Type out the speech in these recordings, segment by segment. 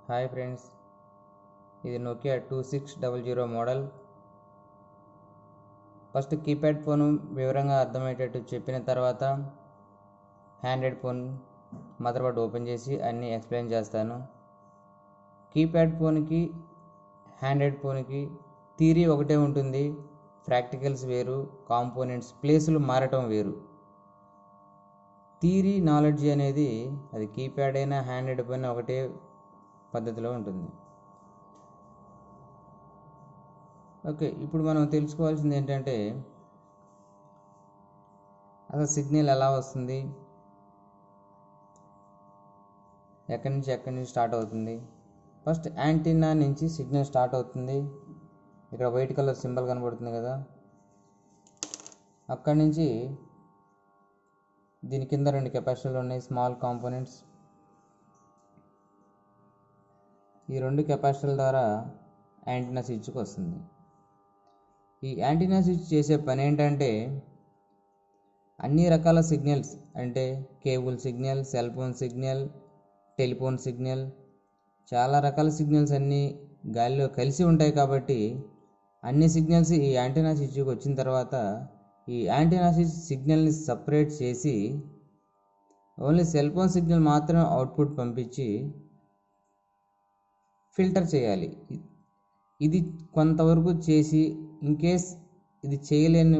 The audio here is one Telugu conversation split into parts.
హాయ్ ఫ్రెండ్స్, ఇది Nokia 2600 model. First keypad phone వివరంగా అర్థమయ్యేటట్టు చెప్పిన తర్వాత హ్యాండ్రెడ్ ఫోన్ మదర్బోర్డ్ ఓపెన్ చేసి అన్నీ ఎక్స్ప్లెయిన్ చేస్తాను. కీప్యాడ్ ఫోన్కి హ్యాండ్రెడ్ ఫోన్కి థియరీ ఒకటే ఉంటుంది, ప్రాక్టికల్స్ వేరు, కాంపోనెంట్స్ ప్లేసులు మారటం వేరు. థియరీ నాలెడ్జ్ అనేది అది కీప్యాడ్ అయినా హ్యాండ్రెడ్ ఫోన్ ఒకటే పద్ధతిలో ఉంటుంది. ఓకే, ఇప్పుడు మనం తెలుసుకోవాల్సింది ఏంటంటే అసలు సిగ్నల్ ఎలా వస్తుంది, ఎక్కడి నుంచి స్టార్ట్ అవుతుంది. ఫస్ట్ యాంటీనా నుంచి సిగ్నల్ స్టార్ట్ అవుతుంది. ఇక్కడ వైట్ కలర్ సింబల్ కనబడుతుంది కదా, అక్కడి నుంచి దీని కింద రెండు కెపాసిటర్లు ఉన్నాయి, స్మాల్ కాంపోనెంట్స్. ఈ రెండు కెపాసిటర్ల ద్వారా యాంటీనా స్విచ్కి వస్తుంది. ఈ యాంటీనా స్విచ్ చేసే పని ఏంటంటే అన్ని రకాల సిగ్నల్స్, అంటే cable signal, cell phone signal, telephone signal, చాలా రకాల సిగ్నల్స్ అన్నీ గాలిలో కలిసి ఉంటాయి. కాబట్టి అన్ని సిగ్నల్స్ ఈ యాంటీనా స్విచ్కి వచ్చిన తర్వాత ఈ యాంటీనా స్విచ్ సిగ్నల్ని సపరేట్ చేసి ఓన్లీ సెల్ ఫోన్ సిగ్నల్ మాత్రమే అవుట్పుట్ పంపించి ఫిల్టర్ చేయాలి. ఇది కొంతవరకు చేసి ఇన్కేస్ ఇది చేయలేని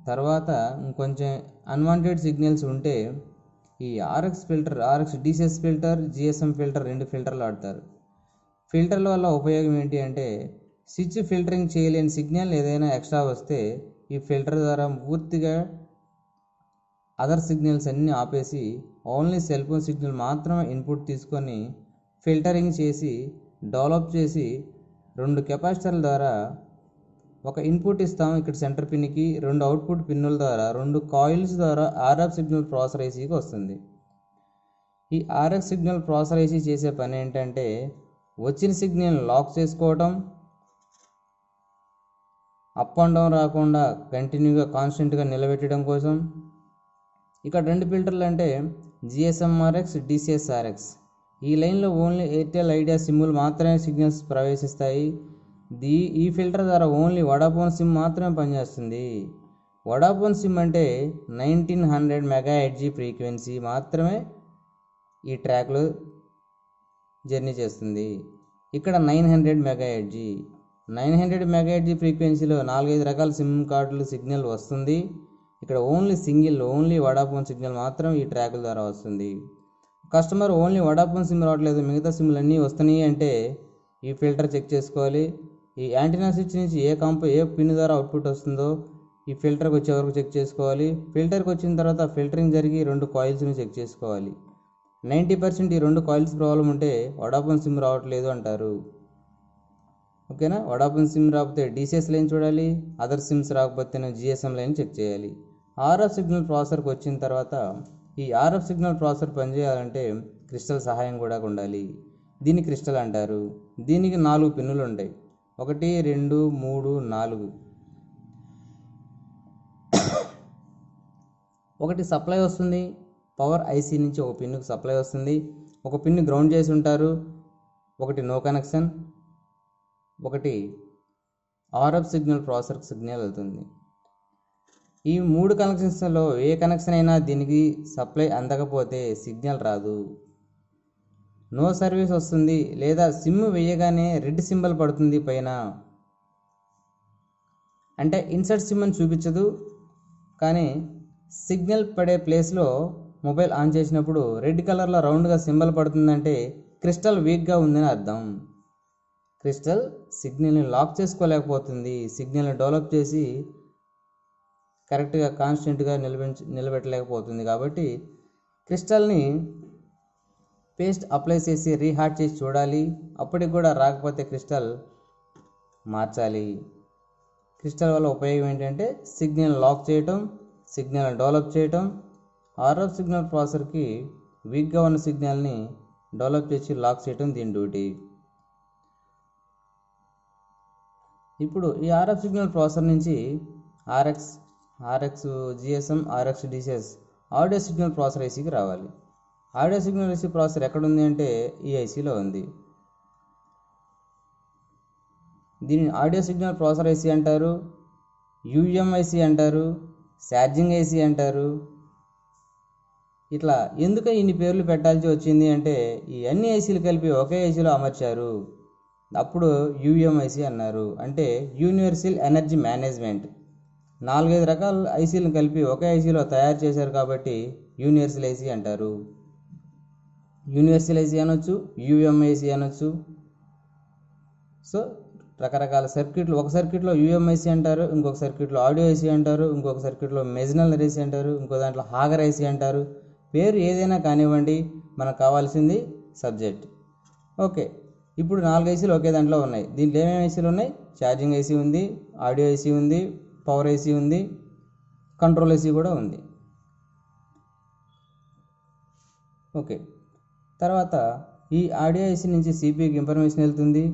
తర్వాత ఇంకొంచెం అన్వాంటెడ్ సిగ్నల్స్ ఉంటే ఈ RX filter, RX DCS filter, GSM filter, రెండు ఫిల్టర్లు వాడతారు. ఫిల్టర్ల వల్ల ఉపయోగం ఏంటి అంటే స్విచ్ ఫిల్టరింగ్ చేయలేని సిగ్నల్ ఏదైనా ఎక్స్ట్రా వస్తే ఈ ఫిల్టర్ ద్వారా పూర్తిగా అదర్ సిగ్నల్స్ అన్నీ ఆపేసి ఓన్లీ సెల్ ఫోన్ సిగ్నల్ మాత్రమే ఇన్పుట్ తీసుకొని ఫిల్టరింగ్ చేసి డెవలప్ చేసి రెండు కెపాసిటర్ల ద్వారా ఒక ఇన్పుట్ ఇస్తాం ఇక్కడ సెంటర్ పిన్కి, రెండు అవుట్పుట్ పిన్నుల ద్వారా, రెండు కాయిల్స్ ద్వారా ఆర్ఎఫ్ సిగ్నల్ ప్రాసెసర్ ఐసీకి వస్తుంది. ఈ ఆర్ఎఫ్ సిగ్నల్ ప్రాసెసర్ ఐసీ చేసే పని ఏంటంటే వచ్చిన సిగ్నల్ లాక్ చేసుకోవటం, అప్ అండ్ డౌన్ రాకుండా కంటిన్యూగా కాన్స్టెంట్గా నిలబెట్టడం కోసం. ఇక్కడ రెండు ఫిల్టర్లు అంటే జిఎస్ఎంఆర్ఎక్స్, డిసిఎస్ఆర్ఎక్స్. ఈ లైన్లో ఓన్లీ ఎయిర్టెల్, ఐడియా సిమ్లు మాత్రమే సిగ్నల్స్ ప్రవేశిస్తాయి. ఈ ఫిల్టర్ ద్వారా ఓన్లీ వడాఫోన్ సిమ్ మాత్రమే పనిచేస్తుంది. వడాఫోన్ సిమ్ అంటే 1900 MHz ఫ్రీక్వెన్సీ మాత్రమే ఈ ట్రాక్లో జర్నీ చేస్తుంది. ఇక్కడ 900 MHz, 900 MHz ఫ్రీక్వెన్సీలో 4-5 రకాల సిమ్ కార్డులు సిగ్నల్ వస్తుంది. ఇక్కడ ఓన్లీ వడాఫోన్ సిగ్నల్ మాత్రం ఈ ట్రాక్ల ద్వారా వస్తుంది. కస్టమర్ ఓన్లీ వడాఫోన్ సిమ్ రావట్లేదు, మిగతా సిమ్లు అన్నీ వస్తున్నాయి అంటే ఈ ఫిల్టర్ చెక్ చేసుకోవాలి. ఈ యాంటీనా స్విచ్ నుంచి ఏ పిన్ ద్వారా అవుట్పుట్ వస్తుందో ఈ ఫిల్టర్కి వచ్చే వరకు చెక్ చేసుకోవాలి. ఫిల్టర్కి వచ్చిన తర్వాత ఫిల్టరింగ్ జరిగి రెండు కాయిల్స్ని చెక్ చేసుకోవాలి. 90% ఈ రెండు కాయిల్స్ ప్రాబ్లం ఉంటే వడాఫోన్ సిమ్ రావట్లేదు అంటారు. ఓకేనా, వడాఫోన్ సిమ్ రాకపోతే డిసిఎస్ లైన్ చూడాలి, అదర్ సిమ్స్ రాకపోతే జిఎస్ఎం లైన్ చెక్ చేయాలి. ఆర్ఎఫ్ సిగ్నల్ ప్రాసెసర్కి వచ్చిన తర్వాత ఈ ఆర్ఎఫ్ సిగ్నల్ ప్రాసెసర్ పనిచేయాలంటే క్రిస్టల్ సహాయం కూడా ఉండాలి. దీన్ని క్రిస్టల్ అంటారు. దీనికి 4 పిన్నులు ఉంటాయి, 1, 2, 3, 4. ఒకటి సప్లై వస్తుంది, పవర్ ఐసీ నుంచి ఒక పిన్నుకు సప్లై వస్తుంది, ఒక పిన్ను గ్రౌండ్ చేసి ఉంటారు, ఒకటి నో కనెక్షన్, ఒకటి ఆర్ఎఫ్ సిగ్నల్ ప్రాసెసర్కి సిగ్నల్ వెళ్తుంది. ఈ 3 కనెక్షన్స్లో ఏ కనెక్షన్ అయినా దీనికి సప్లై అందకపోతే సిగ్నల్ రాదు, నో సర్వీస్ వస్తుంది. లేదా సిమ్ వేయగానే రెడ్ సింబల్ పడుతుంది పైన, అంటే ఇన్సర్ట్ సిమ్ అని చూపించదు, కానీ సిగ్నల్ పడే ప్లేస్లో మొబైల్ ఆన్ చేసినప్పుడు రెడ్ కలర్లో రౌండ్గా సింబల్ పడుతుందంటే క్రిస్టల్ వీక్గా ఉందని అర్థం. క్రిస్టల్ సిగ్నల్ని లాక్ చేసుకోలేకపోతుంది, సిగ్నల్ని డెవలప్ చేసి కరెక్ట్గా కాన్స్టెంట్గా నిలబెట్టలేకపోతుంది. కాబట్టి క్రిస్టల్ని పేస్ట్ అప్లై చేసి రీహార్ట్ చేసి చూడాలి. అప్పటికి కూడా రాకపోతే క్రిస్టల్ మార్చాలి. క్రిస్టల్ వల్ల ఉపయోగం ఏంటంటే సిగ్నల్ లాక్ చేయటం, సిగ్నల్ డెవలప్ చేయటం. ఆర్ఎఫ్ సిగ్నల్ ప్రాసెసర్కి వీక్గా ఉన్న సిగ్నల్ని డెవలప్ చేసి లాక్ చేయటం దీని డ్యూటీ. ఇప్పుడు ఈ ఆర్ఎఫ్ సిగ్నల్ ప్రాసెసర్ నుంచి RX GSM, RX DCS audio signal processor ఐసీకి రావాలి. ఆడియో సిగ్నల్ ఐసీ ప్రాసెసర్ ఎక్కడుంది అంటే ఈ ఐసీలో ఉంది. దీనిని ఆడియో సిగ్నల్ ప్రాసెసర్ ఐసి అంటారు, యూఎంఐసి అంటారు, ఛార్జింగ్ ఐసి అంటారు. ఇట్లా ఎందుకు ఇన్ని పేర్లు పెట్టాల్సి వచ్చింది అంటే ఈ అన్ని ఐసీలు కలిపి ఒకే ఐసీలో అమర్చారు, అప్పుడు యూఎంఐసి అన్నారు. అంటే యూనివర్సల్ ఎనర్జీ మేనేజ్మెంట్. 4-5 రకాల ఐసీలను కలిపి ఒకే ఐసీలో తయారు చేశారు కాబట్టి యూనివర్సల్ ఐసీ అంటారు. యూనివర్సల్ ఐసీ అనొచ్చు, యూఎంఐసి అనొచ్చు. సో రకరకాల సర్క్యూట్లు, ఒక సర్క్యూట్లో యూఎంఐసి అంటారు, ఇంకొక సర్క్యూట్లో ఆడియో ఐసీ అంటారు, ఇంకొక సర్క్యూట్లో మెజినల్ ఐసీ అంటారు, ఇంకో దాంట్లో హాగర్ ఐసీ అంటారు. పేరు ఏదైనా కానివ్వండి, మనకు కావాల్సింది సబ్జెక్ట్. ఓకే, ఇప్పుడు 4 ఐసీలు ఒకే దాంట్లో ఉన్నాయి. దీంట్లో ఏమేమి ఐసీలు ఉన్నాయి? ఛార్జింగ్ ఐసీ ఉంది, ఆడియో ఐసీ ఉంది, పవర్ ఐసీ ఉంది, కంట్రోల్ ఐసీ కూడా ఉంది. ఓకే, తర్వాత ఈ ఆడియో ఐసీ నుంచి సిపియూకి ఇన్ఫర్మేషన్ వెళ్తుంది.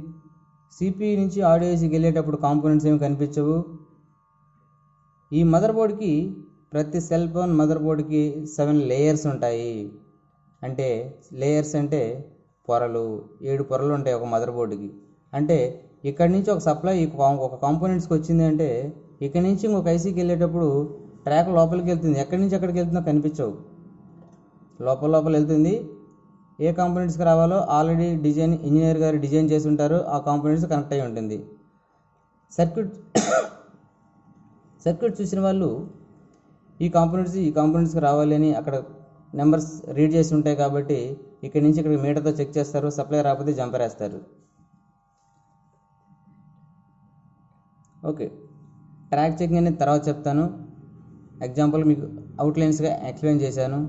సిపియూ నుంచి ఆడియో ఐసీకి వెళ్ళేటప్పుడు కాంపోనెంట్స్ ఏమి కనిపించవు. ఈ మదర్ బోర్డ్కి, ప్రతి సెల్ ఫోన్ మదర్ బోర్డ్కి 7 లేయర్స్ ఉంటాయి. అంటే లేయర్స్ అంటే పొరలు, 7 పొరలు ఉంటాయి ఒక మదర్ బోర్డుకి. అంటే ఇక్కడి నుంచి ఒక సప్లై ఒక కాంపోనెంట్స్కి వచ్చింది అంటే ఇక్కడి నుంచి ఇంకొక ఐసీకి వెళ్ళేటప్పుడు ట్రాక్ లోపలికి వెళ్తుంది. ఎక్కడి నుంచి ఎక్కడికి వెళ్తుందో కనిపించవు, లోపల వెళ్తుంది. ఏ కాంపోనెంట్స్కి రావాలో ఆల్రెడీ ఇంజనీర్ గారు డిజైన్ చేసి ఉంటారు, ఆ కాంపోనెంట్స్ కనెక్ట్ అయి ఉంటుంది. సర్క్యూట్ చూసిన వాళ్ళు ఈ కాంపోనెంట్స్కి రావాలి అని అక్కడ నెంబర్స్ రీడ్ చేసి ఉంటాయి కాబట్టి ఇక్కడి నుంచి ఇక్కడికి మీటర్తో చెక్ చేస్తారు, సప్లై రాకపోతే జంపర్ వేస్తారు. ఓకే, ట్రాక్ చెకింగ్ అనేది తర్వాత చెప్తాను. ఎగ్జాంపుల్ మీకు అవుట్లైన్స్గా ఎక్స్ప్లెయిన్ చేశాను.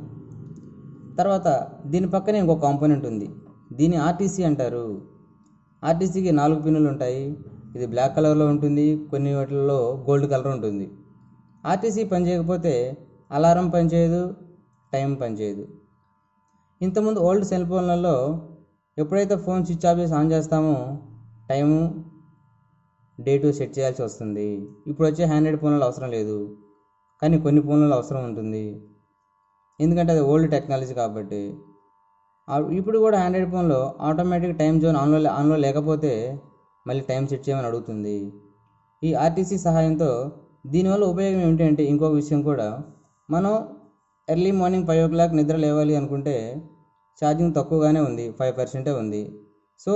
తర్వాత దీని పక్కనే ఇంకో కాంపోనెంట్ ఉంది, దీన్ని ఆర్టీసీ అంటారు. ఆర్టీసీకి 4 పిన్నులు ఉంటాయి. ఇది బ్లాక్ కలర్లో ఉంటుంది, కొన్ని వాటిల్లో గోల్డ్ కలర్ ఉంటుంది. ఆర్టీసీ పనిచేయకపోతే అలారం పనిచేయదు, టైం పనిచేయదు. ఇంతకుముందు ఓల్డ్ సెల్ ఫోన్లలో ఎప్పుడైతే ఫోన్ స్విచ్ ఆఫ్ చేసి ఆన్ చేస్తామో టైము, డేటు సెట్ చేయాల్సి వస్తుంది. ఇప్పుడు వచ్చే హ్యాండ్రెడ్ ఫోన్లలో అవసరం లేదు, కానీ కొన్ని ఫోన్లలో అవసరం ఉంటుంది, ఎందుకంటే అది ఓల్డ్ టెక్నాలజీ కాబట్టి. ఇప్పుడు కూడా హ్యాండ్రెడ్ ఫోన్లో ఆటోమేటిక్ టైం జోన్ ఆన్లో లేకపోతే మళ్ళీ టైం సెట్ చేయమని అడుగుతుంది. ఈ ఆర్టీసీ సహాయంతో దీనివల్ల ఉపయోగం ఏమిటంటే, ఇంకొక విషయం కూడా, మనం ఎర్లీ మార్నింగ్ 5 o'clock నిద్ర లేవాలి అనుకుంటే ఛార్జింగ్ తక్కువగానే ఉంది, 5% ఉంది. సో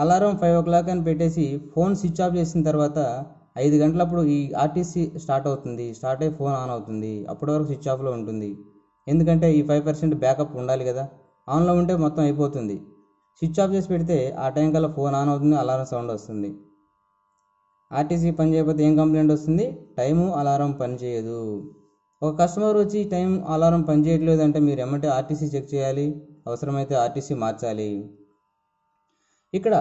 అలారం 5 o'clock అని పెట్టేసి ఫోన్ స్విచ్ ఆఫ్ చేసిన తర్వాత 5 గంటలప్పుడు ఈ ఆర్టీసీ స్టార్ట్ అయ్యి ఫోన్ ఆన్ అవుతుంది. అప్పటి వరకు స్విచ్ ఆఫ్లో ఉంటుంది, ఎందుకంటే ఈ 5% బ్యాకప్ ఉండాలి కదా. ఆన్లో ఉంటే మొత్తం అయిపోతుంది. స్విచ్ ఆఫ్ చేసి పెడితే ఆ టైం కల్లా ఫోన్ ఆన్ అవుతుంది, అలారం సౌండ్ వస్తుంది. ఆర్టీసీ పని చేయకపోతే ఏం కంప్లైంట్ వస్తుంది? టైము, అలారం పని చేయదు. ఒక కస్టమర్ వచ్చి టైం, అలారం పని చేయట్లేదు అంటే మీరు ఏమంటే ఆర్టీసీ చెక్ చేయాలి, అవసరమైతే ఆర్టీసీ మార్చాలి. ఇక్కడ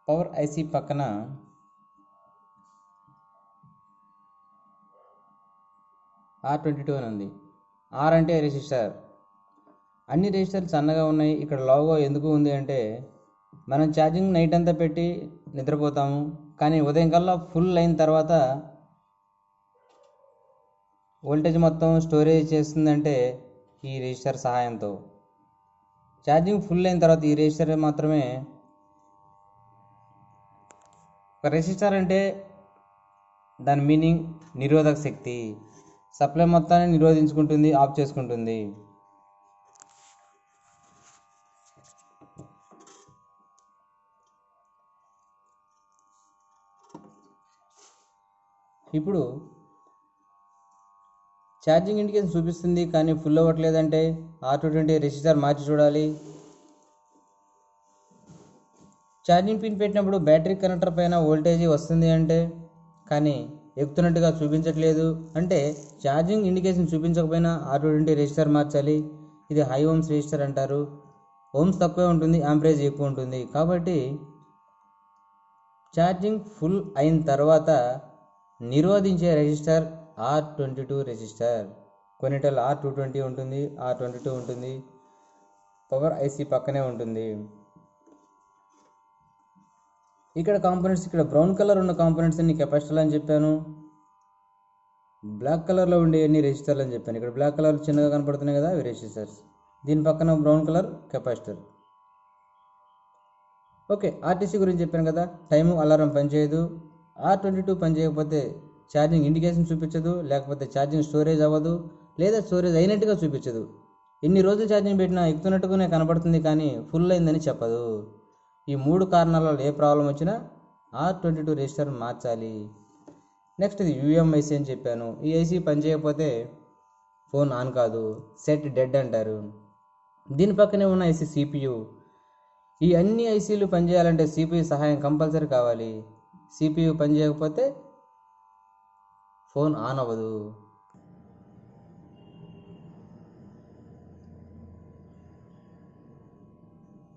పవర్ ఐసీ పక్కన R22 అని ఉంది. ఆర్ అంటే రెసిస్టర్. అన్ని రెసిస్టర్లు సన్నగా ఉన్నాయి. ఇక్కడ లోగో ఎందుకు ఉంది అంటే, మనం ఛార్జింగ్ నైట్ అంతా పెట్టి నిద్రపోతాము, కానీ ఉదయం కల్లా ఫుల్ అయిన తర్వాత వోల్టేజ్ మొత్తం స్టోరేజ్ చేస్తుందంటే ఈ రెసిస్టర్ సహాయంతో. ఛార్జింగ్ ఫుల్ అయిన తర్వాత ఈ రెసిస్టర్ మాత్రమే. ఒక రెసిస్టర్ అంటే దాని మీనింగ్ నిరోధక శక్తి. సప్లై మొత్తాన్ని నిరోధించుకుంటుంది, ఆఫ్ చేసుకుంటుంది. ఇప్పుడు ఛార్జింగ్ ఇండికేషన్ చూపిస్తుంది కానీ ఫుల్ అవ్వట్లేదంటే R220 రెసిస్టర్ మార్చి చూడాలి. ఛార్జింగ్ పిన్ పెట్టినప్పుడు బ్యాటరీ కనెక్టర్ పైన వోల్టేజ్ వస్తుంది అంటే, కానీ ఎక్కుతున్నట్టుగా చూపించట్లేదు అంటే ఛార్జింగ్ ఇండికేషన్ చూపించకపోయినా R220 రెసిస్టర్ మార్చాలి. ఇది హై ఓమ్స్ రెసిస్టర్ అంటారు. ఓమ్స్ తక్కువే ఉంటుంది, యాంపరేజ్ ఎక్కువ ఉంటుంది. కాబట్టి ఛార్జింగ్ ఫుల్ అయిన తర్వాత నిరోధించే రెసిస్టర్ R22 రెసిస్టర్. కొన్నిటిలో R220 ఉంటుంది, R22 ఉంటుంది. పవర్ ఐసీ పక్కనే ఉంటుంది. ఇక్కడ కాంపోనెంట్స్, ఇక్కడ బ్రౌన్ కలర్ ఉన్న కాంపోనెంట్స్ అన్ని కెపాసిటర్లు అని చెప్పాను. బ్లాక్ కలర్లో ఉండే అన్ని రెసిస్టర్లు అని చెప్పాను. ఇక్కడ బ్లాక్ కలర్ చిన్నగా కనపడుతున్నాయి కదా, అవి రెసిస్టర్స్. దీని పక్కన brown colour capacitor. Okay, RTC గురించి చెప్పాను కదా, టైము అలారం పనిచేయదు. R22 పనిచేయకపోతే ఛార్జింగ్ ఇండికేషన్ చూపించదు, లేకపోతే ఛార్జింగ్ స్టోరేజ్ అవ్వదు, లేదా స్టోరేజ్ అయినట్టుగా చూపించదు. ఎన్ని రోజులు ఛార్జింగ్ పెట్టినా ఎక్కుతున్నట్టుగానే కనపడుతుంది, కానీ ఫుల్ అయిందని చెప్పదు. ఈ 3 కారణాలలో ఏ ప్రాబ్లం వచ్చినా R22 రెసిస్టర్ మార్చాలి. నెక్స్ట్ ఇది UMIC అని చెప్పాను. ఈ ఐసీ పనిచేయకపోతే ఫోన్ ఆన్ కాదు, సెట్ డెడ్ అంటారు. దీని పక్కనే ఉన్న ఐసీ CPU. ఈ అన్ని ఐసీలు పనిచేయాలంటే CPU సహాయం కంపల్సరీ కావాలి. CPU పనిచేయకపోతే ఫోన్ ఆన్ అవ్వదు.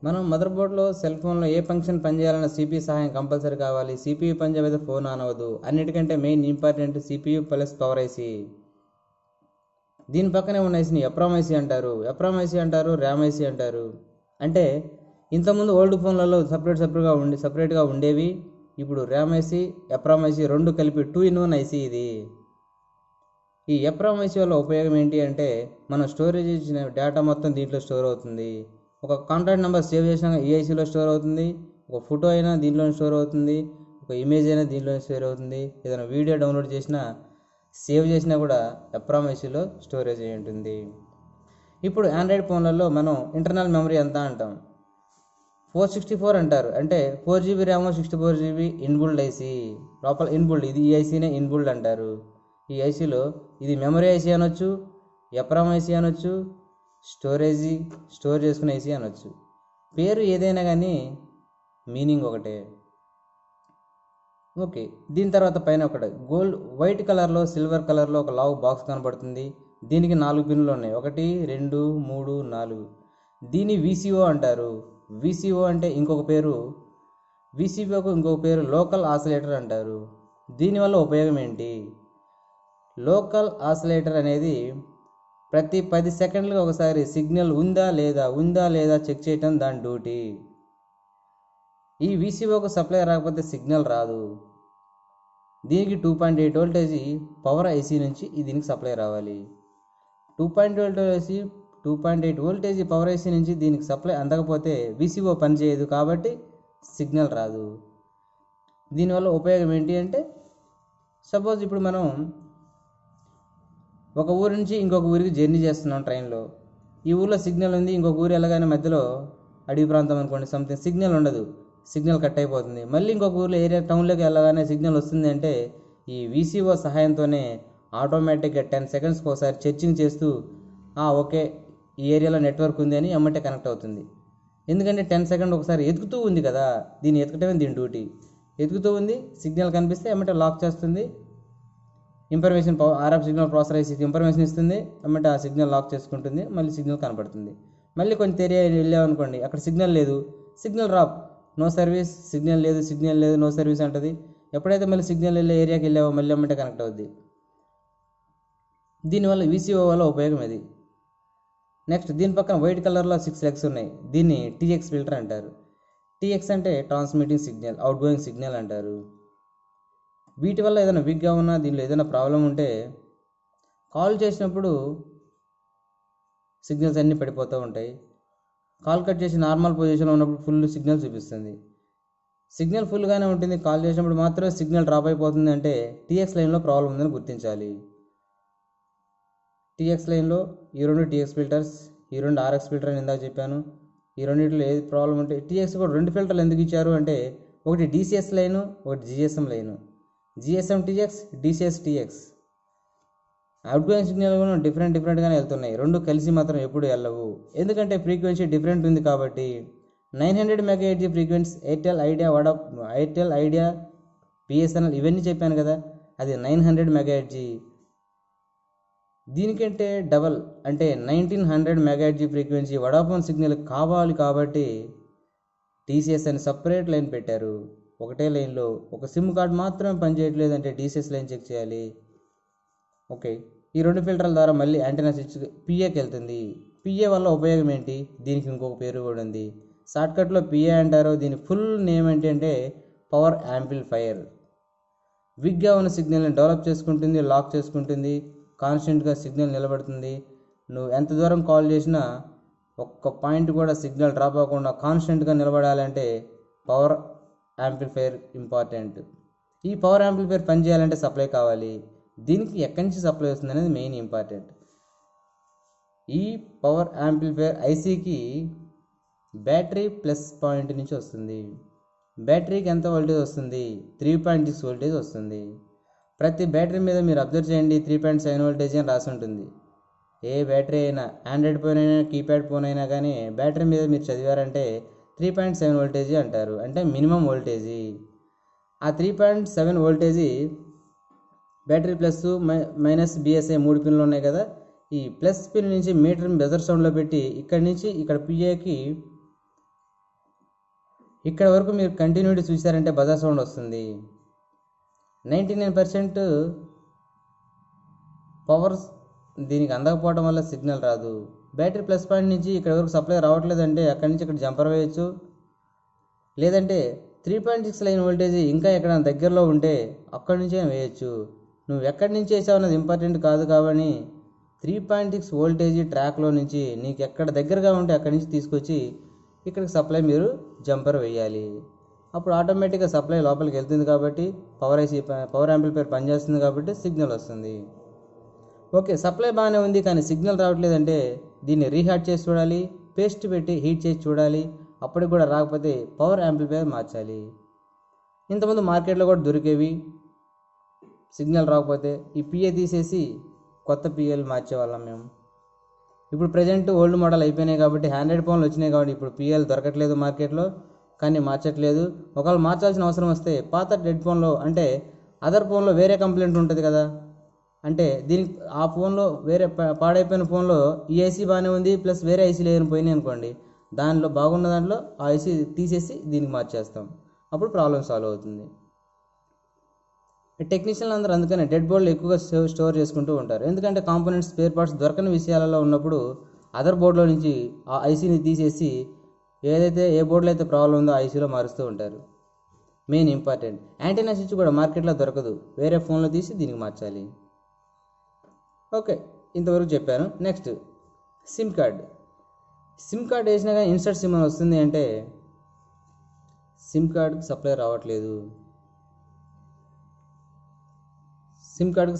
మనం మదర్ బోర్డ్లో సెల్ ఫోన్లో ఏ ఫంక్షన్ పనిచేయాలన్నా CPU సహాయం కంపల్సరీ కావాలి. CPU పనిచేయకపోతే ఫోన్ ఆన్ అవ్వదు. అన్నిటికంటే main important CPU plus power IC. దీని పక్కనే ఉన్న ఐసీని EPROM IC అంటారు, EPROM IC అంటారు, RAM IC అంటారు. అంటే ఇంతకుముందు ఓల్డ్ ఫోన్లలో సపరేట్గా ఉండేవి. ఇప్పుడు RAM IC, EPROM IC రెండు కలిపి 2-in-1 ఐసీ ఇది. ఈ EPROM IC వల్ల ఉపయోగం ఏంటి అంటే, మనం స్టోరేజ్ ఇచ్చిన డేటా మొత్తం దీంట్లో స్టోర్ అవుతుంది. ఒక కాంటాక్ట్ నెంబర్ సేవ్ చేసినా ఈ ఐసీలో స్టోర్ అవుతుంది, ఒక ఫోటో అయినా దీంట్లోనే స్టోర్ అవుతుంది, ఒక ఇమేజ్ అయినా దీంట్లోనే స్టోర్ అవుతుంది, ఏదైనా వీడియో డౌన్లోడ్ చేసినా సేవ్ చేసినా కూడా EPROM ICలో స్టోరేజ్ అయి ఉంటుంది. ఇప్పుడు ఆండ్రాయిడ్ ఫోన్లలో మనం ఇంటర్నల్ మెమరీ ఎంత అంటాం? 464 అంటారు. అంటే 4GB RAM, 64GB inbuilt IC. లోపల ఇన్బుల్డ్, ఇది ఈ ఐసీనే ఇన్బుల్డ్ అంటారు. ఈ ఐసీలో ఇది మెమరీ ఐసీ అనొచ్చు, EPROM IC అనొచ్చు, స్టోర్ చేసుకునే ఐసీ అనొచ్చు. పేరు ఏదైనా కానీ మీనింగ్ ఒకటే. ఓకే, దీని తర్వాత పైన ఒకటి వైట్ కలర్లో సిల్వర్ కలర్లో ఒక లావు బాక్స్ కనబడుతుంది. దీనికి 4 పిన్నులు ఉన్నాయి, 1, 2, 3, 4. దీన్ని VCO అంటారు. VCO అంటే ఇంకొక పేరు, VCOకు ఇంకొక పేరు లోకల్ ఆసిలేటర్ అంటారు. దీనివల్ల ఉపయోగం ఏంటి? లోకల్ ఆసిలేటర్ అనేది ప్రతి 10 సెకండ్లకు ఒకసారి సిగ్నల్ ఉందా లేదా చెక్ చేయటం దాని డ్యూటీ. ఈ VCOకు సప్లై రాకపోతే సిగ్నల్ రాదు. దీనికి 2.8 వోల్టేజీ పవర్ ఐసీ నుంచి దీనికి సప్లై రావాలి. 2.8 వోల్టేజీ పవర్ ఐసీ నుంచి దీనికి సప్లై అందకపోతే VCO పనిచేయదు, కాబట్టి సిగ్నల్ రాదు. దీనివల్ల ఉపయోగం ఏంటి అంటే, సపోజ్ ఇప్పుడు మనం ఒక ఊరు నుంచి ఇంకొక ఊరికి జర్నీ చేస్తున్నాం ట్రైన్లో. ఈ ఊర్లో సిగ్నల్ ఉంది, ఇంకొక ఊరు వెళ్ళగానే మధ్యలో అడవి ప్రాంతం అనుకోండి, సంథింగ్ సిగ్నల్ ఉండదు, సిగ్నల్ కట్ అయిపోతుంది. మళ్ళీ ఇంకొక ఊర్లో టౌన్లోకి వెళ్ళగానే సిగ్నల్ వస్తుంది అంటే ఈ VCO సహాయంతోనే ఆటోమేటిక్గా 10 సెకండ్స్కి ఒకసారి చెర్చింగ్ చేస్తూ ఓకే ఈ ఏరియాలో నెట్వర్క్ ఉంది అని ఎమ్మటే కనెక్ట్ అవుతుంది. ఎందుకంటే 10 సెకండ్ ఒకసారి ఎతుకుతూ ఉంది కదా, దీన్ని ఎతకటమే దీని డ్యూటీ. ఎతుకుతూ ఉంది, సిగ్నల్ కనిపిస్తే ఎమ్మటే లాక్ చేస్తుంది. ఇన్ఫర్మేషన్ RF సిగ్నల్ ప్రాసెసర్ ఐసీకి ఇన్ఫర్మేషన్ ఇస్తుంది, ఎమ్మటే ఆ సిగ్నల్ లాక్ చేసుకుంటుంది, మళ్ళీ సిగ్నల్ కనపడుతుంది. మళ్ళీ కొంచెం ఏరియా వెళ్ళామనుకోండి, అక్కడ సిగ్నల్ లేదు, signal drop, no service, signal లేదు నో సర్వీస్ అంటది. ఎప్పుడైతే మళ్ళీ సిగ్నల్ వెళ్ళే ఏరియాకి వెళ్ళావో మళ్ళీ ఎమ్మటే కనెక్ట్ అవుద్ది. దీనివల్ల VCO వల్ల ఉపయోగం ఇది. నెక్స్ట్ దీని పక్కన వైట్ కలర్లో 6 legs ఉన్నాయి. దీన్ని TX ఫిల్టర్ అంటారు. TX అంటే transmitting signal, out going signal అంటారు. వీటి వల్ల ఏదైనా వీక్గా ఉన్నా, దీనిలో ఏదైనా ప్రాబ్లం ఉంటే కాల్ చేసినప్పుడు సిగ్నల్స్ అన్నీ పడిపోతూ ఉంటాయి. కాల్ కట్ చేసి నార్మల్ పొజిషన్లో ఉన్నప్పుడు ఫుల్ సిగ్నల్ చూపిస్తుంది. సిగ్నల్ ఫుల్గానే ఉంటుంది, కాల్ చేసినప్పుడు మాత్రమే సిగ్నల్ డ్రాప్ అయిపోతుంది అంటే TX లైన్లో ప్రాబ్లం ఉందని గుర్తించాలి. TX లైన్లో ఈ 2 TX ఫిల్టర్స్, ఈ 2 RX ఫిల్టర్ అని ఇందాక చెప్పాను. ఈ రెండింటిలో ఏది ప్రాబ్లం ఉంటే TX కూడా 2 ఫిల్టర్లు ఎందుకు ఇచ్చారు అంటే, ఒకటి DCS లైను, ఒకటి GSM line. GSM TX, DCS TX. Out going signal కూడా డిఫరెంట్గానే వెళ్తున్నాయి. రెండు కలిసి మాత్రం ఎప్పుడు వెళ్ళవు, ఎందుకంటే ఫ్రీక్వెన్సీ డిఫరెంట్ ఉంది కాబట్టి. 900 MHz frequency Airtel idea BSNL ఇవన్నీ చెప్పాను కదా, అది 900 MHz. దీనికంటే డబల్ అంటే 1900 MHz ఫ్రీక్వెన్సీ వడాఫోన్ సిగ్నల్ కావాలి కాబట్టి TCS అని సపరేట్ లైన్ పెట్టారు. ఒకటే లైన్లో ఒక సిమ్ కార్డ్ మాత్రమే పనిచేయట్లేదు అంటే DCS లైన్ చెక్ చేయాలి. ఓకే, ఈ 2 ఫిల్టర్ల ద్వారా మళ్ళీ యాంటెన్నా స్విచ్ PAకి వెళ్తుంది. PA వల్ల ఉపయోగం ఏంటి? దీనికి ఇంకొక పేరు కూడా ఉంది, షార్ట్కట్లో PA అంటారు. దీని ఫుల్ నేమ్ ఏంటంటే పవర్ యాంప్లిఫైయర్. వీక్గా ఉన్న సిగ్నల్ని డెవలప్ చేసుకుంటుంది, లాక్ చేసుకుంటుంది, కాన్స్టెంట్గా సిగ్నల్ నిలబడుతుంది. నువ్వు ఎంత దూరం కాల్ చేసినా ఒక్క పాయింట్ కూడా సిగ్నల్ డ్రాప్ అవ్వకుండా కాన్స్టెంట్గా నిలబడాలంటే పవర్ యాంప్లిఫైయర్ ఇంపార్టెంట్. ఈ పవర్ యాంప్లిఫైయర్ పనిచేయాలంటే సప్లై కావాలి. దీనికి ఎక్కడి నుంచి సప్లై వస్తుంది అనేది మెయిన్ ఇంపార్టెంట్. ఈ పవర్ యాంప్లిఫైయర్ ఐసీకి బ్యాటరీ ప్లస్ పాయింట్ నుంచి వస్తుంది. బ్యాటరీకి ఎంత వోల్టేజ్ వస్తుంది? 3.6 వోల్టేజ్ వస్తుంది. ప్రతి బ్యాటరీ మీద మీరు అబ్జర్వ్ చేయండి, 3.7 వోల్టేజ్ అని రాసి ఉంటుంది. ఏ బ్యాటరీ అయినా, ఆండ్రాయిడ్ ఫోన్ అయినా, కీప్యాడ్ ఫోన్ అయినా కానీ బ్యాటరీ మీద మీరు చదివారంటే 3.7 వోల్టేజీ అంటారు, అంటే మినిమం వోల్టేజీ. ఆ 3.7 voltage battery plus minus BSI 3 పిన్లు ఉన్నాయి కదా, ఈ ప్లస్ పిన్ నుంచి మీటర్ బెజర్ సౌండ్లో పెట్టి ఇక్కడి నుంచి ఇక్కడ పిఏకి ఇక్కడ వరకు మీరు కంటిన్యూటీ చూసారంటే బజార్ సౌండ్ వస్తుంది. 99% పవర్ దీనికి అందకపోవడం వల్ల సిగ్నల్ రాదు. బ్యాటరీ ప్లస్ పాయింట్ నుంచి ఇక్కడ వరకు సప్లై రావట్లేదంటే అక్కడి నుంచి ఇక్కడ జంపర్ వేయచ్చు. లేదంటే 3.6 లైన్ వోల్టేజ్ ఇంకా ఎక్కడ దగ్గరలో ఉంటే అక్కడి నుంచే వేయచ్చు. నువ్వు ఎక్కడి నుంచి వేసావు అన్నది ఇంపార్టెంట్ కాదు. కాబట్టి 3.6 వోల్టేజ్ ట్రాక్లో నుంచి నీకు ఎక్కడ దగ్గరగా ఉంటే అక్కడి నుంచి తీసుకొచ్చి ఇక్కడికి సప్లై మీరు జంపర్ వేయాలి. అప్పుడు ఆటోమేటిక్గా సప్లై లోపలికి వెళ్తుంది కాబట్టి పవర్ యాంప్లిఫైయర్ పనిచేస్తుంది కాబట్టి సిగ్నల్ వస్తుంది. ఓకే, సప్లై బాగానే ఉంది కానీ సిగ్నల్ రావట్లేదంటే దీన్ని రీహాట్ చేసి చూడాలి, పేస్ట్ పెట్టి హీట్ చేసి చూడాలి. అప్పటికి కూడా రాకపోతే పవర్ యాంప్లిఫైయర్ మార్చాలి. ఇంతకుముందు మార్కెట్లో కూడా దొరికేవి. సిగ్నల్ రాకపోతే ఈ పిఏ తీసేసి కొత్త పిఏలు మార్చేవాళ్ళం మేము. ఇప్పుడు ప్రజెంట్ ఓల్డ్ మోడల్ అయిపోయినాయి కాబట్టి, ఆండ్రాయిడ్ ఫోన్లు వచ్చినాయి కాబట్టి ఇప్పుడు పిఏలు దొరకట్లేదు మార్కెట్లో, కానీ మార్చట్లేదు. ఒకవేళ మార్చాల్సిన అవసరం వస్తే పాత డెడ్ ఫోన్లో, అంటే అదర్ ఫోన్లో వేరే కంప్లైంట్ ఉంటుంది కదా, అంటే దీనికి ఆ ఫోన్లో వేరే పాడైపోయిన ఫోన్లో ఈ ఐసీ బాగానే ఉంది ప్లస్ వేరే ఐసీలు ఏమైనా పోయినాయి అనుకోండి, దానిలో బాగున్న దాంట్లో ఆ ఐసీ తీసేసి దీనికి మార్చేస్తాం. అప్పుడు ప్రాబ్లం సాల్వ్ అవుతుంది. టెక్నీషియన్లు అందరూ అందుకనే డెడ్ బోర్డులు ఎక్కువగా స్టోర్ చేసుకుంటూ ఉంటారు. ఎందుకంటే కాంపోనెంట్స్, స్పేర్ పార్ట్స్ దొరకని విషయాలలో ఉన్నప్పుడు అదర్ బోర్డులో నుంచి ఆ ఐసీని తీసేసి ఏ బోర్డులో అయితే ప్రాబ్లం ఉందో ఆ ఐసీలో మారుస్తూ ఉంటారు. Main important. యాంటీనా స్విచ్ కూడా మార్కెట్లో దొరకదు, వేరే ఫోన్లో తీసి దీనికి మార్చాలి. ఓకే, ఇంతవరకు చెప్పాను. Next SIM card. SIM card వేసినా కానీ ఇన్సర్ట్ సిమ్ అని వస్తుంది అంటే సిమ్ కార్డ్కి సప్లై రావట్లేదు. సిమ్ కార్డ్కి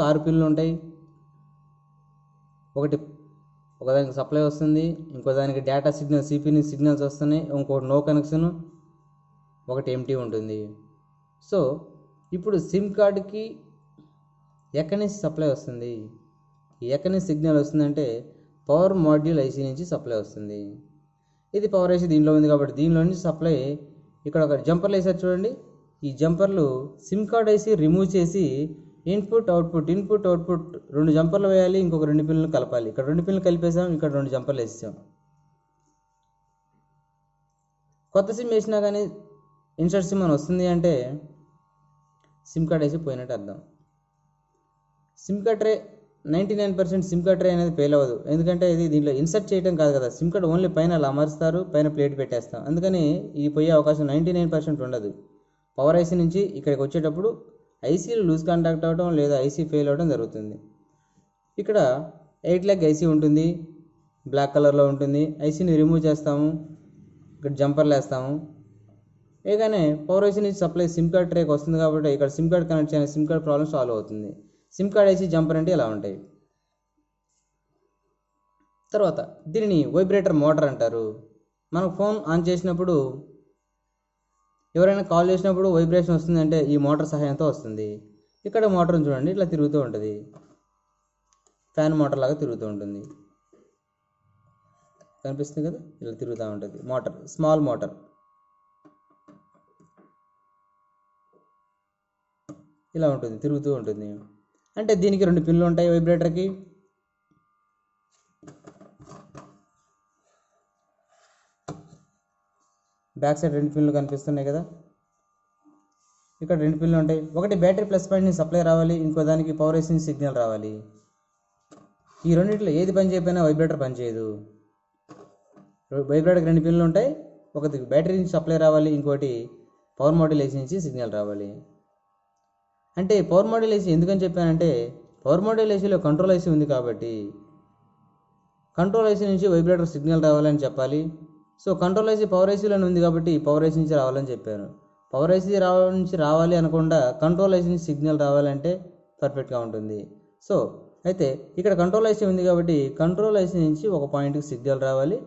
6 పిన్లు ఉంటాయి. ఒకదానికి సప్లై వస్తుంది, ఇంకో దానికి డేటా సిగ్నల్ సిపిని సిగ్నల్స్ వస్తున్నాయి, ఇంకోటి నో కనెక్షన్, ఒకటి ఎంటీ ఉంటుంది. సో ఇప్పుడు సిమ్ కార్డ్కి ఎక్కడి నుంచి సప్లై వస్తుంది, ఎక్కడి నుంచి సిగ్నల్ వస్తుందంటే పవర్ మాడ్యూల్ ఐసీ నుంచి సప్లై వస్తుంది. ఇది పవర్ ఐసీ దీనిలో ఉంది కాబట్టి దీనిలో నుంచి సప్లై. ఇక్కడ ఒక జంపర్లు వేసారు చూడండి, ఈ జంపర్లు సిమ్ కార్డ్ ఐసీ రిమూవ్ చేసి ఇన్పుట్ అవుట్పుట్ 2 జంపర్లు వేయాలి, ఇంకొక 2 పిన్లు కలపాలి. ఇక్కడ 2 పిన్లు కలిపేసాం, ఇక్కడ 2 జంపర్లు వేసాం. కొత్త సిమ్ వేసినా కానీ ఇన్సర్ట్ సిమ్ అని వస్తుంది అంటే సిమ్ కార్డ్ ఐసీ పోయినట్టు అర్థం. SIM card tray 99% SIM card tray అనేది ఫెయిల్ అవ్వదు. ఎందుకంటే ఇది దీంట్లో ఇన్సర్ట్ చేయడం కాదు కదా, సిమ్ కార్డ్ ఓన్లీ పైన అలా అమరుస్తారు, పైన ప్లేట్ పెట్టేస్తాం. అందుకని ఇది పోయే అవకాశం 99% ఉండదు. పవర్ ఐసీ నుంచి ఇక్కడికి వచ్చేటప్పుడు ఐసీలు లూజ్ కాంటాక్ట్ అవ్వడం లేదా ఐసీ ఫెయిల్ అవ్వడం జరుగుతుంది. ఇక్కడ 8 లెగ్ ఐసీ ఉంటుంది, బ్లాక్ కలర్లో ఉంటుంది. ఐసీని రిమూవ్ చేస్తాము, ఇక్కడ జంపర్లు వేస్తాము. వేగానే పవర్ ఐసీ నుంచి సప్లై సిమ్ కార్డ్ ట్రేకి వస్తుంది కాబట్టి ఇక్కడ సిమ్ కార్డ్ కనెక్ట్ చేయని సిమ్ కార్డ్ ప్రాబ్లమ్ సాల్వ్ అవుతుంది. సిమ్ కార్డ్ ఐసీ జంపర్ అంటే ఇలా ఉంటాయి. తర్వాత దీనిని వైబ్రేటర్ మోటార్ అంటారు. మనకు ఫోన్ ఆన్ చేసినప్పుడు ఎవరైనా కాల్ చేసినప్పుడు వైబ్రేషన్ వస్తుందంటే ఈ మోటార్ సహాయంతో వస్తుంది. ఇక్కడ మోటార్ని చూడండి, ఇట్లా తిరుగుతూ ఉంటుంది, ఫ్యాన్ మోటార్ లాగా తిరుగుతూ ఉంటుంది, కనిపిస్తుంది కదా, ఇలా తిరుగుతూ ఉంటుంది మోటార్. స్మాల్ మోటార్ ఇలా ఉంటుంది, తిరుగుతూ ఉంటుంది. అంటే దీనికి 2 పిన్లు ఉంటాయి వైబ్రేటర్కి. బ్యాక్ సైడ్ 2 పిన్లు కనిపిస్తున్నాయి కదా, ఇక్కడ 2 పిన్లు ఉంటాయి. ఒకటి బ్యాటరీ ప్లస్ పాయింట్ నుంచి సప్లై రావాలి, ఇంకో దానికి పవర్ ఐసీ నుంచి సిగ్నల్ రావాలి. ఈ రెండింటిలో ఏది పని చేయకపోయినా వైబ్రేటర్ పనిచేయదు. వైబ్రేటర్కి 2 పిన్లు ఉంటాయి, ఒకటి బ్యాటరీ నుంచి సప్లై రావాలి, ఇంకోటి పవర్ మాడ్యూల్ ఐసీ నుంచి సిగ్నల్ రావాలి. అంటే పవర్ మాడ్యూల్ ఐసీ ఎందుకని చెప్పానంటే పవర్ మాడ్యూల్ ఐసీలో కంట్రోల్ ఐసీ ఉంది కాబట్టి కంట్రోల్ ఐసీ నుంచి వైబ్రేటర్ సిగ్నల్ రావాలని చెప్పాలి. సో కంట్రోల్ ఐసీ పవర్ ఐసీలోనే ఉంది కాబట్టి పవర్ ఐసీ నుంచి రావాలని చెప్పాను. పవర్ ఐసీ నుంచి రావాలి అనకుండా కంట్రోల్ ఐసీ నుంచి సిగ్నల్ రావాలంటే పర్ఫెక్ట్గా ఉంటుంది. సో అయితే ఇక్కడ కంట్రోల్ ఐసీ ఉంది కాబట్టి కంట్రోల్ ఐసీ నుంచి ఒక పాయింట్కి సిగ్నల్ రావాలి,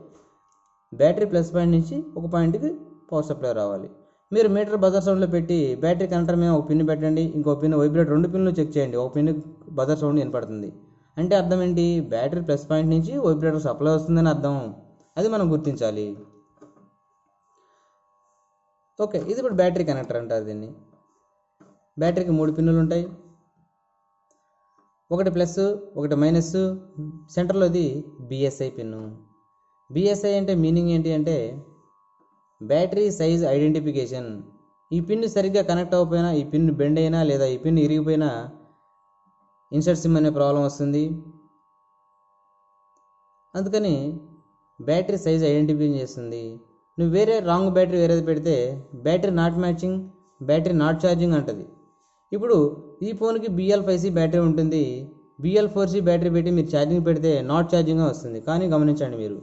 బ్యాటరీ ప్లస్ పాయింట్ నుంచి ఒక పాయింట్కి పవర్ సప్లై రావాలి. మీరు మీటర్ బజర్ సౌండ్లో పెట్టి బ్యాటరీ కనెక్టర్ మీద ఒక పిన్ పెట్టండి, ఇంకో పిన్ వైబ్రేటర్, 2 పిన్లు చెక్ చేయండి, ఒక పిన్ బజర్ సౌండ్ వినపడుతుంది. అంటే అర్థం ఏంటి? బ్యాటరీ ప్లస్ పాయింట్ నుంచి వైబ్రేటర్ సప్లై వస్తుందని అర్థం. అది మనం గుర్తించాలి. ఓకే, ఇది ఇప్పుడు బ్యాటరీ కనెక్టర్ అంటారు దీన్ని. బ్యాటరీకి 3 పిన్నులు ఉంటాయి, ఒకటి ప్లస్ ఒకటి మైనస్, సెంటర్లోది బిఎస్ఐ పిన్ను. బిఎస్ఐ అంటే మీనింగ్ ఏంటి అంటే బ్యాటరీ సైజ్ ఐడెంటిఫికేషన్. ఈ పిన్ సరిగ్గా కనెక్ట్ అవ్వకపోయినా, ఈ పిన్ బెండ్ అయినా లేదా ఈ పిన్ ఇరిగిపోయినా ఇన్సర్ట్ సిమ్ అనే ప్రాబ్లం వస్తుంది. అందుకని బ్యాటరీ సైజ్ ఐడెంటిఫై చేస్తుంది. నువ్వు వేరే రాంగ్ బ్యాటరీ వేరేది పెడితే battery not matching, battery not charging అంటుంది. ఇప్పుడు ఈ ఫోన్కి BL5C బ్యాటరీ ఉంటుంది, BL4C బ్యాటరీ పెట్టి మీరు ఛార్జింగ్ పెడితే నాట్ ఛార్జింగ్గా వస్తుంది. కానీ గమనించండి, మీరు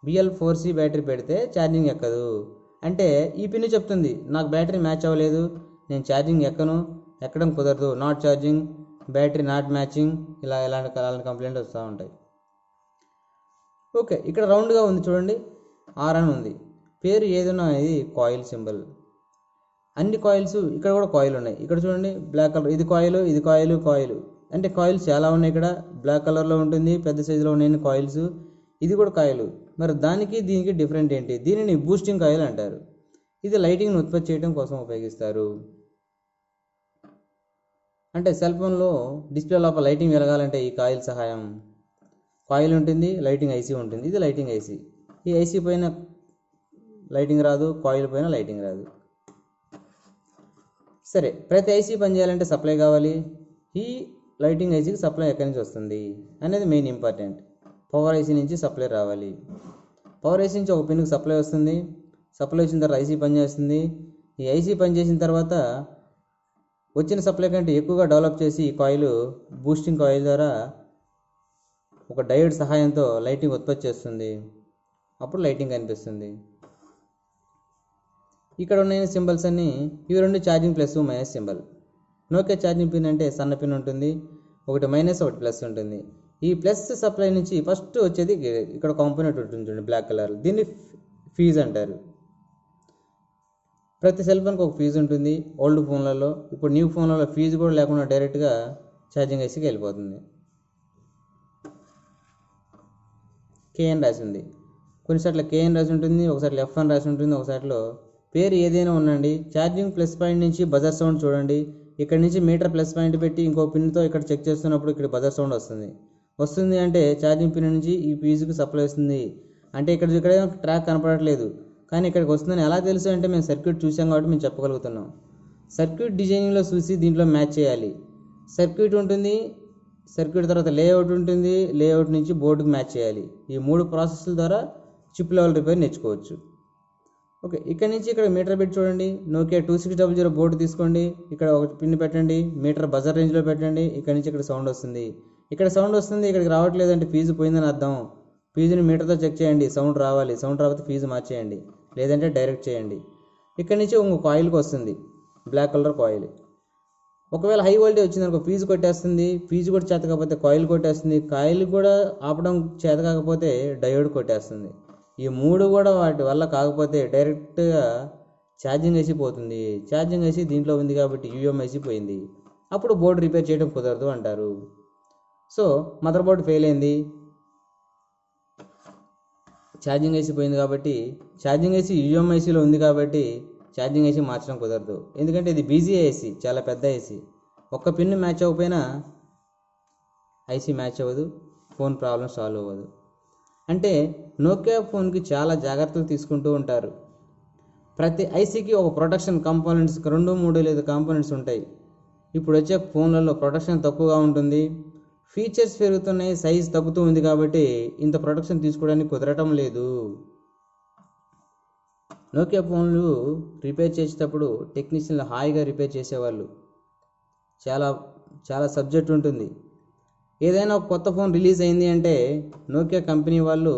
BL4C బ్యాటరీ పెడితే ఛార్జింగ్ ఎక్కదు. అంటే ఈ పిన్ చెప్తుంది నాకు బ్యాటరీ మ్యాచ్ అవ్వలేదు, నేను ఛార్జింగ్ ఎక్కడం కుదరదు, not charging, battery not matching, ఇలాంటి కంప్లైంట్ వస్తూ ఉంటాయి. ఓకే, ఇక్కడ రౌండ్గా ఉంది చూడండి, R అని ఉంది. పేరు ఏదైనా ఇది కాయిల్ సింబల్. అన్ని కాయిల్స్ ఇక్కడ కూడా కాయిల్ ఉన్నాయి. ఇక్కడ చూడండి బ్లాక్ కలర్, ఇది కాయిల్, ఇది కాయిల్, కాయిల్ అంటే కాయిల్స్ చాలా ఉన్నాయి. ఇక్కడ బ్లాక్ కలర్లో ఉంటుంది, పెద్ద సైజులో ఉన్నాయి కాయిల్స్. ఇది కూడా కాయిల్. మరి దానికి దీనికి డిఫరెంట్ ఏంటి? దీనిని బూస్టింగ్ కాయిల్ అంటారు. ఇది లైటింగ్ని ఉత్పత్తి చేయడం కోసం ఉపయోగిస్తారు. అంటే సెల్ ఫోన్లో డిస్ప్లే లోపల లైటింగ్ వెలగాలంటే ఈ కాయిల్ సహాయం. కాయిల్ ఉంటుంది, లైటింగ్ ఐసీ ఉంటుంది. ఇది లైటింగ్ ఐసీ. ఈ ఐసీ పైన లైటింగ్ రాదు, కాయిల్ పైన లైటింగ్ రాదు. సరే, ప్రతి ఐసీ పనిచేయాలంటే సప్లై కావాలి. ఈ లైటింగ్ ఐసీకి సప్లై ఎక్కడి నుంచి వస్తుంది అనేది మెయిన్ ఇంపార్టెంట్. పవర్ ఐసీ నుంచి సప్లై రావాలి. పవర్ ఐసీ నుంచి ఒక పిన్కి సప్లై వస్తుంది. సప్లై వచ్చిన తర్వాత ఐసీ పనిచేస్తుంది. ఈ ఐసీ పనిచేసిన తర్వాత వచ్చిన సప్లై కంటే ఎక్కువగా డెవలప్ చేసి ఈ కాయిల్ బూస్టింగ్ కాయిల్ ద్వారా ఒక డయోడ్ సహాయంతో లైటింగ్ ఉత్పత్తి చేస్తుంది. అప్పుడు లైటింగ్ కనిపిస్తుంది. ఇక్కడ ఉన్న సింబల్స్ అన్నీ ఇవి 2 charging plus minus symbol. Nokia charging pin అంటే సన్న పిన్ ఉంటుంది, ఒకటి మైనస్ ఒకటి ప్లస్ ఉంటుంది. ఈ ప్లస్ సప్లై నుంచి ఫస్ట్ వచ్చేది ఇక్కడ కాంపోనెంట్ ఉంటుంది చూడండి బ్లాక్ కలర్, దీన్ని ఫీజ్ అంటారు. ప్రతి సెల్ ఫోన్కి ఒక ఫీజు ఉంటుంది ఓల్డ్ ఫోన్లలో. ఇప్పుడు న్యూ ఫోన్లలో ఫీజు కూడా లేకుండా డైరెక్ట్గా ఛార్జింగ్ ఐసీకి వెళ్ళిపోతుంది. KN రాసి ఉంది, కొన్నిసార్లు KN రాసి ఉంటుంది, ఒకసారి F అని రాసి ఉంటుంది, ఒకసారిలో పేరు ఏదైనా ఉండండి. ఛార్జింగ్ ప్లస్ పాయింట్ నుంచి బజర్ సౌండ్ చూడండి. ఇక్కడ నుంచి మీటర్ ప్లస్ పాయింట్ పెట్టి ఇంకో పిన్తో ఇక్కడ చెక్ చేస్తున్నప్పుడు ఇక్కడ బజర్ సౌండ్ వస్తుంది అంటే ఛార్జింగ్ పిన్ నుంచి ఈ ఫీజుకి సప్లై వస్తుంది. అంటే ఇక్కడ ట్రాక్ కనపడట్లేదు, కానీ ఇక్కడికి వస్తుందని ఎలా తెలుసు అంటే మేము సర్క్యూట్ చూసాం కాబట్టి మేము చెప్పగలుగుతున్నాం. సర్క్యూట్ డిజైనింగ్లో చూసి దీంట్లో మ్యాచ్ చేయాలి. సర్క్యూట్ ఉంటుంది, సర్క్యూట్ తర్వాత లేఅవుట్ ఉంటుంది, లేఅవుట్ నుంచి బోర్డుకి మ్యాచ్ చేయాలి. ఈ 3 ప్రాసెస్ల ద్వారా చిప్ లెవెల్ రిపేర్ నేర్చుకోవచ్చు. ఓకే, ఇక్కడ నుంచి ఇక్కడ మీటర్ పెట్టి చూడండి. నోకియా 2600 బోర్డు తీసుకోండి, ఇక్కడ ఒక పిన్ పెట్టండి, మీటర్ బజర్ రేంజ్లో పెట్టండి. ఇక్కడ నుంచి ఇక్కడ సౌండ్ వస్తుంది, ఇక్కడికి రావట్లేదు అంటే ఫీజు పోయిందని అర్థం. ఫీజుని మీటర్తో చెక్ చేయండి, సౌండ్ రావాలి. సౌండ్ రాకపోతే ఫీజు మార్చేయండి, లేదంటే డైరెక్ట్ చేయండి. ఇక్కడ నుంచి ఇంకో కాయిల్కి వస్తుంది, బ్లాక్ కలర్ కాయిల్. ఒకవేళ హై వోల్టేజ్ వచ్చిందనుకో ఫీజు కొట్టేస్తుంది, ఫీజు కూడా చేత కాకపోతే కాయిల్ కొట్టేస్తుంది, కాయిల్ కూడా ఆపడం చేత కాకపోతే డయోడ్ కొట్టేస్తుంది. ఈ 3 కూడా వాటి వల్ల కాకపోతే డైరెక్ట్గా ఛార్జింగ్ ఐసీ పోతుంది. ఛార్జింగ్ ఐసీ దీంట్లో ఉంది కాబట్టి UMIC పోయింది. అప్పుడు బోర్డు రిపేర్ చేయడం కుదరదు అంటారు. సో మదర్ బోర్డు ఫెయిల్ అయింది, ఛార్జింగ్ ఐసీ పోయింది కాబట్టి, ఛార్జింగ్ ఐసీ UMICలో ఉంది కాబట్టి ఛార్జింగ్ ఐసీ మార్చడం కుదరదు. ఎందుకంటే ఇది BGA ఐసీ, చాలా పెద్ద ఐసీ. ఒక్క పిన్ మ్యాచ్ అవ్వకపోయినా ఐసీ మ్యాచ్ అవ్వదు, ఫోన్ ప్రాబ్లం సాల్వ్ అవ్వదు. అంటే నోకియా ఫోన్కి చాలా జాగ్రత్తలు తీసుకుంటూ ఉంటారు. ప్రతి ఐసీకి ఒక ప్రొటెక్షన్ కాంపోనెంట్స్ 2, 3 లేదా కాంపోనెంట్స్ ఉంటాయి. ఇప్పుడు వచ్చే ఫోన్లలో ప్రొటెక్షన్ తక్కువగా ఉంటుంది, ఫీచర్స్ పెరుగుతున్నాయి, సైజ్ తగ్గుతూ ఉంది కాబట్టి ఇంత ప్రొటెక్షన్ తీసుకోవడానికి కుదరటం లేదు. నోకియా ఫోన్లు రిపేర్ చేసేటప్పుడు టెక్నీషియన్లు హాయిగా రిపేర్ చేసేవాళ్ళు. చాలా చాలా సబ్జెక్ట్ ఉంటుంది. ఏదైనా ఒక కొత్త ఫోన్ రిలీజ్ అయింది అంటే నోకియా కంపెనీ వాళ్ళు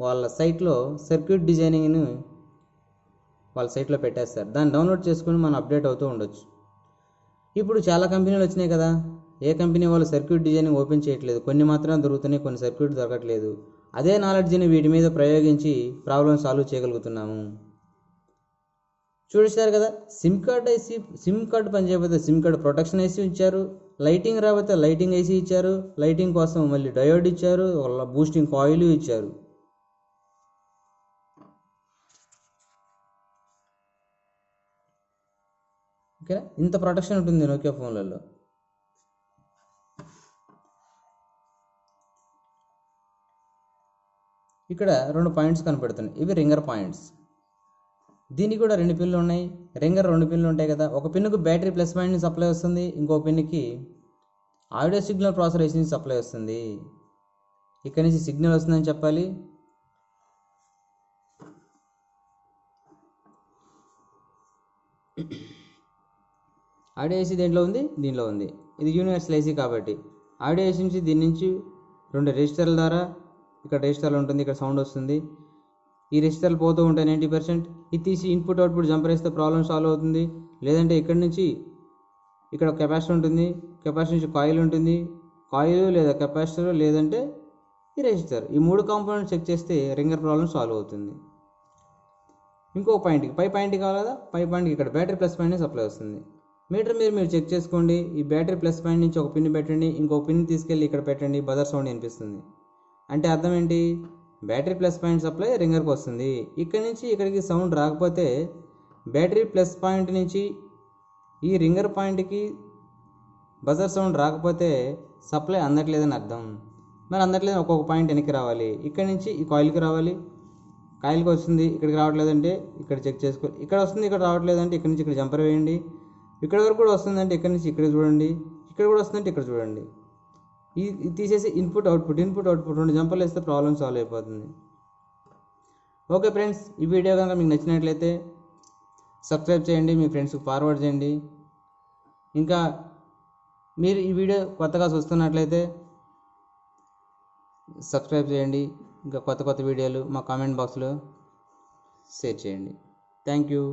వాళ్ళ సైట్లో సర్క్యూట్ డిజైనింగ్ని వాళ్ళ సైట్లో పెట్టేస్తారు. దాన్ని డౌన్లోడ్ చేసుకుని మనం అప్డేట్ అవుతూ ఉండొచ్చు. ఇప్పుడు చాలా కంపెనీలు వచ్చినాయి కదా, ఏ కంపెనీ వాళ్ళు సర్క్యూట్ డిజైనింగ్ ఓపెన్ చేయట్లేదు. కొన్ని మాత్రం దొరుకుతున్నాయి, కొన్ని సర్క్యూట్ దొరకట్లేదు. అదే నాలెడ్జ్ని వీటి మీద ప్రయోగించి ప్రాబ్లమ్ సాల్వ్ చేయగలుగుతున్నాము. చూసారు కదా, సిమ్ కార్డ్ పనిచేయకపోతే సిమ్ కార్డ్ ప్రొటెక్షన్ ఐసీ ఇచ్చారు, లైటింగ్ రాకపోతే లైటింగ్ ఐసీ ఇచ్చారు, లైటింగ్ కోసం మళ్ళీ డయోడ్ ఇచ్చారు, బూస్టింగ్ కాయిల్ ఇచ్చారు. ఓకే, ఇంత ప్రొటెక్షన్ ఉంటుంది నోకియా ఫోన్లలో. ఇక్కడ 2 పాయింట్స్ కనపడుతున్నాయి, ఇవి రింగర్ పాయింట్స్. దీనికి కూడా 2 పిన్లు ఉన్నాయి. రింగర్ 2 పిన్లు ఉంటాయి కదా, ఒక పిన్నుకు బ్యాటరీ ప్లస్ పాయింట్ సప్లై వస్తుంది, ఇంకో పిన్నుకి ఆడియో సిగ్నల్ ప్రాసెస్ నుంచి సప్లై వస్తుంది. ఇక్కడ నుంచి సిగ్నల్ వస్తుందని చెప్పాలి. ఆడియో ఏసీ దేంట్లో ఉంది, దీనిలో ఉంది. ఇది యూనివర్సల్ ఏసీ కాబట్టి ఆడియో ఏసీ నుంచి దీని నుంచి 2 రెజిస్టర్ల ద్వారా ఇక్కడ రెజిస్టర్లు ఉంటుంది, ఇక్కడ సౌండ్ వస్తుంది. ఈ రెజిస్టర్లు పోతూ ఉంటాయి 90%. ఇది తీసి ఇన్పుట్ అవుట్పుట్ జంపర్ వేస్తే ప్రాబ్లమ్ సాల్వ్ అవుతుంది. లేదంటే ఇక్కడ నుంచి ఇక్కడ కెపాసిటర్ ఉంటుంది, కెపాసిటర్ నుంచి కాయిల్ ఉంటుంది, కాయిల్ లేదా కెపాసిటర్ లేదంటే ఈ రెజిస్టర్, ఈ 3 కాంపోనెంట్స్ చెక్ చేస్తే రింగర్ ప్రాబ్లమ్ సాల్వ్ అవుతుంది. ఇంకో పాయింట్కి పై పాయింట్కి కావాలి కదా, పై పాయింట్కి ఇక్కడ బ్యాటరీ ప్లస్ పాయింట్ సప్లై వస్తుంది. మీటర్ మీరు చెక్ చేసుకోండి. ఈ బ్యాటరీ ప్లస్ పాయింట్ నుంచి ఒక పిన్ పెట్టండి, ఇంకో పిన్ తీసుకెళ్ళి ఇక్కడ పెట్టండి, బజర్ సౌండ్ వినిపిస్తుంది. అంటే అర్థం ఏంటి, బ్యాటరీ ప్లస్ పాయింట్ సప్లై రింగర్కి వస్తుంది. ఇక్కడ నుంచి ఇక్కడికి సౌండ్ రాకపోతే బ్యాటరీ ప్లస్ పాయింట్ నుంచి ఈ రింగర్ పాయింట్కి బజర్ సౌండ్ రాకపోతే సప్లై అందట్లేదని అర్థం. మరి అందట్లేదు, ఒక్కొక్క పాయింట్ వెనక్కి రావాలి. ఇక్కడ నుంచి ఈ కాయిల్కి రావాలి, కాయిల్కి వస్తుంది, ఇక్కడికి రావట్లేదంటే ఇక్కడ చెక్ చేసుకో, ఇక్కడ వస్తుంది, ఇక్కడ రావట్లేదంటే ఇక్కడ నుంచి ఇక్కడ జంపర్ వేయండి, ఇక్కడ వరకు కూడా వస్తుందంటే ఇక్కడ నుంచి ఇక్కడ చూడండి, ఇక్కడ కూడా వస్తుందంటే ఇక్కడ చూడండి. ఇది తీసేసి ఇన్పుట్ అవుట్పుట్ 2 జంపర్లు వేస్తే ప్రాబ్లమ్ సాల్వ్ అయిపోతుంది. ఓకే ఫ్రెండ్స్, ఈ వీడియో కనుక మీకు నచ్చినట్లయితే సబ్స్క్రైబ్ చేయండి, మీ ఫ్రెండ్స్కి ఫార్వర్డ్ చేయండి. ఇంకా మీరు ఈ వీడియో కొత్తగా చూస్తున్నట్లయితే సబ్స్క్రైబ్ చేయండి. ఇంకా కొత్త వీడియోలు మా కామెంట్ బాక్స్లో షేర్ చేయండి. Thank you.